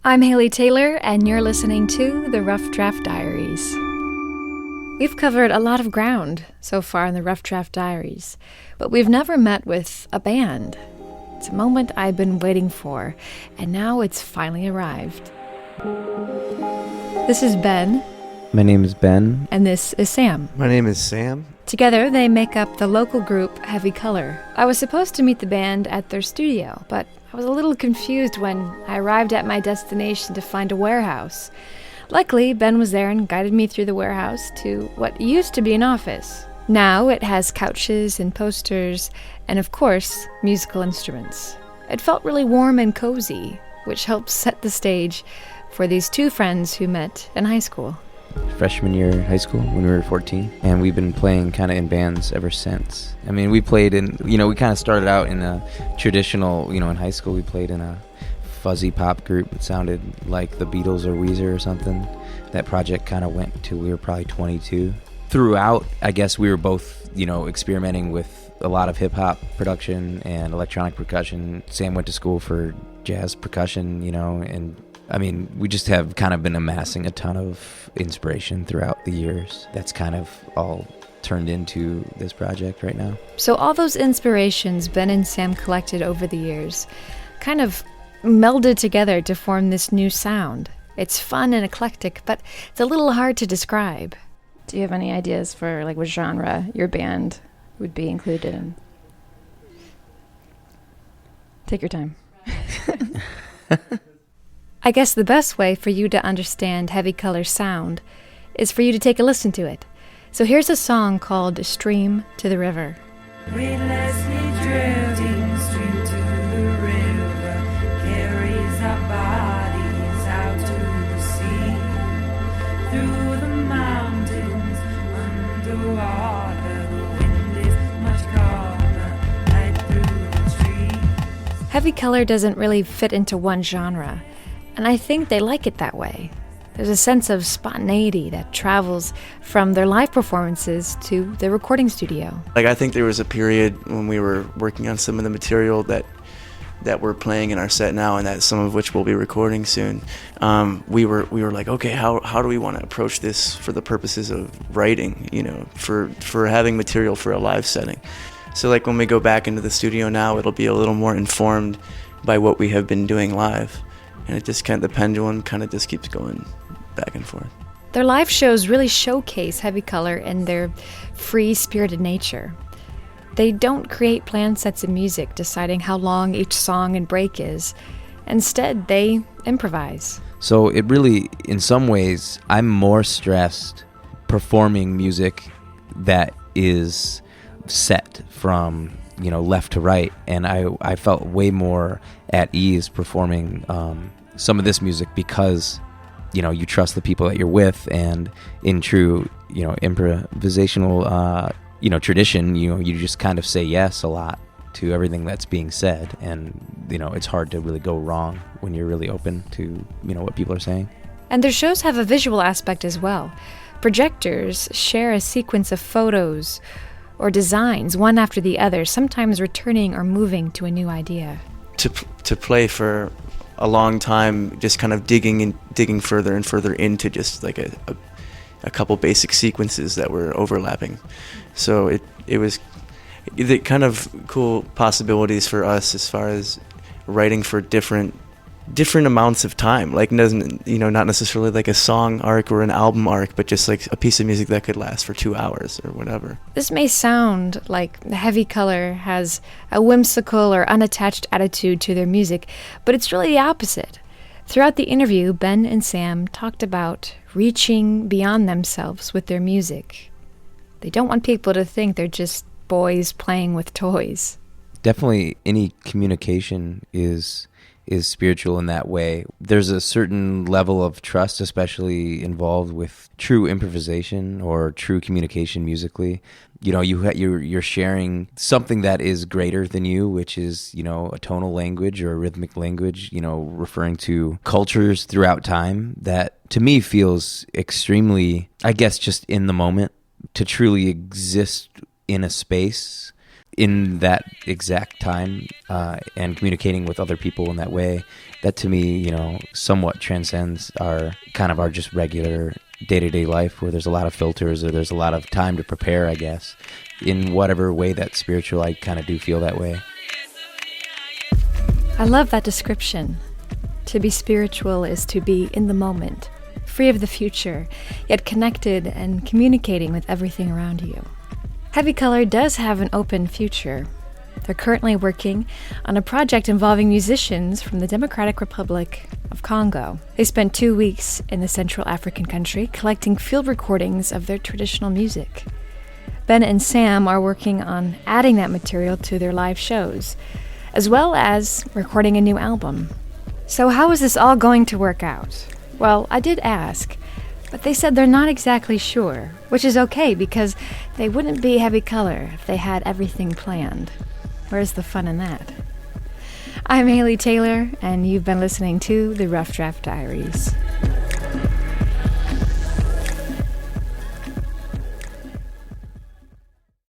I'm Haley Taylor, and you're listening to the Rough Draft Diaries. We've covered a lot of ground so far in the Rough Draft Diaries, but we've never met with a band. It's a moment I've been waiting for, and now it's finally arrived. This is Ben. My name is Ben. And this is Sam. My name is Sam. Together, they make up the local group Heavy Color. I was supposed to meet the band at their studio, but I was a little confused when I arrived at my destination to find a warehouse. Luckily, Ben was there and guided me through the warehouse to what used to be an office. Now it has couches and posters, and of course, musical instruments. It felt really warm and cozy, which helped set the stage for these two friends who met in high school. Freshman year in high school when we were 14, and we've been playing kind of in bands ever since. I mean, we played in, we kind of started out in a traditional, in high school we played in a fuzzy pop group. It sounded like the Beatles or Weezer or something. That project kind of went to, we were probably 22. Throughout, I guess we were both, experimenting with a lot of hip-hop production and electronic percussion. Sam went to school for jazz percussion, and I mean, we just have kind of been amassing a ton of inspiration throughout the years. That's kind of all turned into this project right now. So all those inspirations Ben and Sam collected over the years kind of melded together to form this new sound. It's fun and eclectic, but it's a little hard to describe. Do you have any ideas for what genre your band would be included in? Take your time. I guess the best way for you to understand Heavy Color's sound is for you to take a listen to it. So here's a song called Stream to the River. Weightlessly drifting stream to the river, carries our bodies out to the sea, through the mountains, underwater, the wind is much colder, right through the trees. Heavy Color doesn't really fit into one genre, and I think they like it that way. There's a sense of spontaneity that travels from their live performances to the recording studio. I think there was a period when we were working on some of the material that we're playing in our set now, and that some of which we'll be recording soon. We were like, okay, how do we want to approach this for the purposes of writing, for having material for a live setting. So when we go back into the studio now, it'll be a little more informed by what we have been doing live. And it just the pendulum just keeps going back and forth. Their live shows really showcase Heavy Color and their free-spirited nature. They don't create planned sets of music deciding how long each song and break is. Instead, they improvise. So it really, in some ways, I'm more stressed performing music that is set from left to right, and I felt way more at ease performing some of this music because you trust the people that you're with, and in true improvisational tradition, you just kind of say yes a lot to everything that's being said, and it's hard to really go wrong when you're really open to what people are saying. And their shows have a visual aspect as well. Projectors share a sequence of photos or designs, one after the other, sometimes returning or moving to a new idea. To play for a long time, just kind of digging further and further into just a couple basic sequences that were overlapping. So it was the kind of cool possibilities for us as far as writing for different amounts of time, doesn't not necessarily a song arc or an album arc, but just a piece of music that could last for 2 hours or whatever. This may sound like Heavy Color has a whimsical or unattached attitude to their music, but it's really the opposite. Throughout the interview, Ben and Sam talked about reaching beyond themselves with their music. They don't want people to think they're just boys playing with toys. Definitely any communication is spiritual in that way. There's a certain level of trust, especially involved with true improvisation or true communication musically. You're sharing something that is greater than you, which is, a tonal language or a rhythmic language, referring to cultures throughout time that to me feels extremely, I guess, just in the moment. To truly exist in a space in that exact time and communicating with other people in that way, that to me, you know, somewhat transcends our just regular day-to-day life, where there's a lot of filters, or there's a lot of time to prepare, I guess. In whatever way that's spiritual, I kind of do feel that way. I love that description. To be spiritual is to be in the moment, free of the future, yet connected and communicating with everything around you. Heavy Color does have an open future. They're currently working on a project involving musicians from the Democratic Republic of Congo. They spent 2 weeks in the Central African country collecting field recordings of their traditional music. Ben and Sam are working on adding that material to their live shows, as well as recording a new album. So how is this all going to work out? Well, I did ask, but they said they're not exactly sure, which is okay because they wouldn't be Heavy Color if they had everything planned. Where's the fun in that? I'm Haley Taylor, and you've been listening to the Rough Draft Diaries.